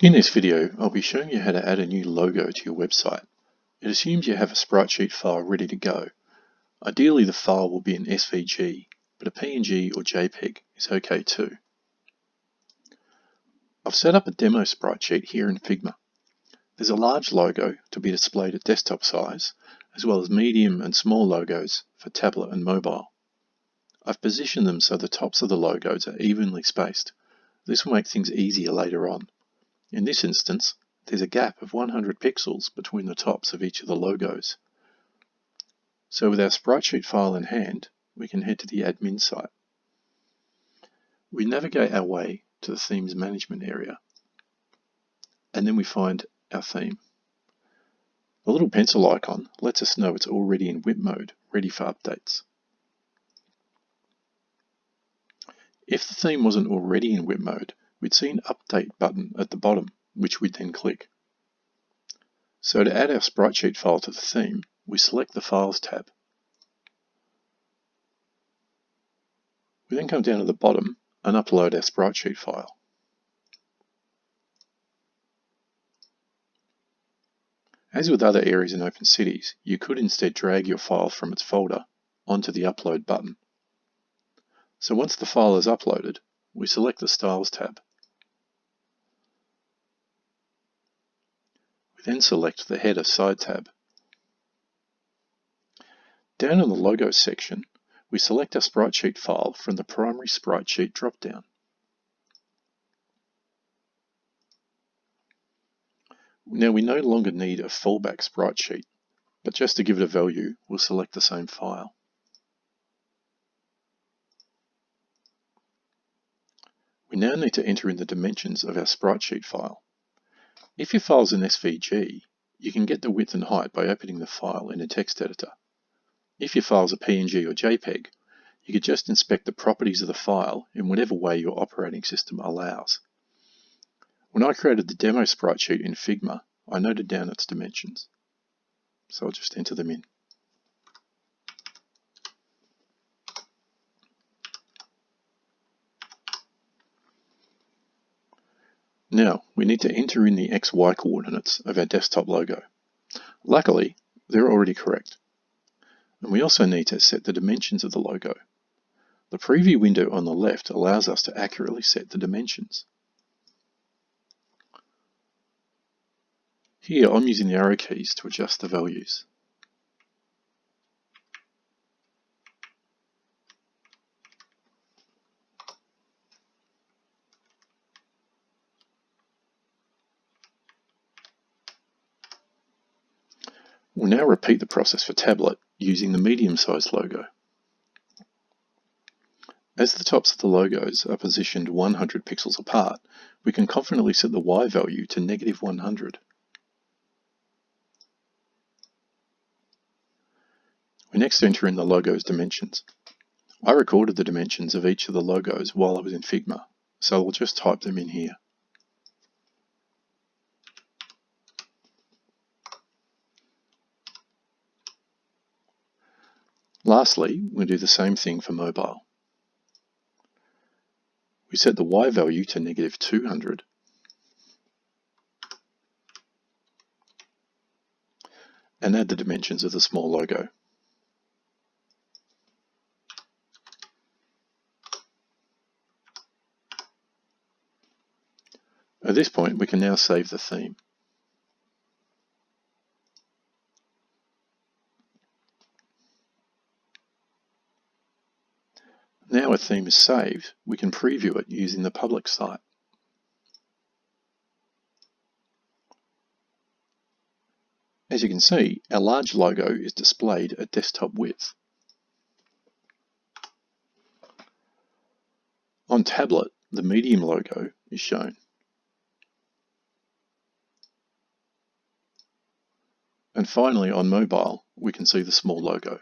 In this video, I'll be showing you how to add a new logo to your website. It assumes you have a Sprite Sheet file ready to go. Ideally, the file will be an SVG, but a PNG or JPEG is okay too. I've set up a demo Sprite Sheet here in Figma. There's a large logo to be displayed at desktop size, as well as medium and small logos for tablet and mobile. I've positioned them so the tops of the logos are evenly spaced. This will make things easier later on. In this instance, there's a gap of 100 pixels between the tops of each of the logos. So with our Sprite Sheet file in hand, we can head to the admin site. We navigate our way to the themes management area, and then we find our theme. The little pencil icon lets us know it's already in whip mode, ready for updates. If the theme wasn't already in whip mode, we'd see an update button at the bottom, which we'd then click. So to add our Sprite Sheet file to the theme, we select the Files tab. We then come down to the bottom and upload our Sprite Sheet file. As with other areas in OpenCities, you could instead drag your file from its folder onto the Upload button. So once the file is uploaded, we select the Styles tab. We then select the Header Side tab. Down in the Logos section, we select our Sprite Sheet file from the Primary Sprite Sheet dropdown. Now we no longer need a fallback Sprite Sheet, but just to give it a value, we'll select the same file. We now need to enter in the dimensions of our Sprite Sheet file. If your file is an SVG, you can get the width and height by opening the file in a text editor. If your file is a PNG or JPEG, you could just inspect the properties of the file in whatever way your operating system allows. When I created the demo Sprite Sheet in Figma, I noted down its dimensions. So I'll just enter them in. Now, we need to enter in the XY coordinates of our desktop logo. Luckily, they're already correct. And we also need to set the dimensions of the logo. The preview window on the left allows us to accurately set the dimensions. Here, I'm using the arrow keys to adjust the values. We'll now repeat the process for tablet using the medium-sized logo. As the tops of the logos are positioned 100 pixels apart, we can confidently set the Y value to -100. We next enter in the logo's dimensions. I recorded the dimensions of each of the logos while I was in Figma, so I'll just type them in here. Lastly, we'll do the same thing for mobile. We set the Y value to -200 and add the dimensions of the small logo. At this point, we can now save the theme. Now a theme is saved, we can preview it using the public site. As you can see, our large logo is displayed at desktop width. On tablet, the medium logo is shown. And finally, on mobile, we can see the small logo.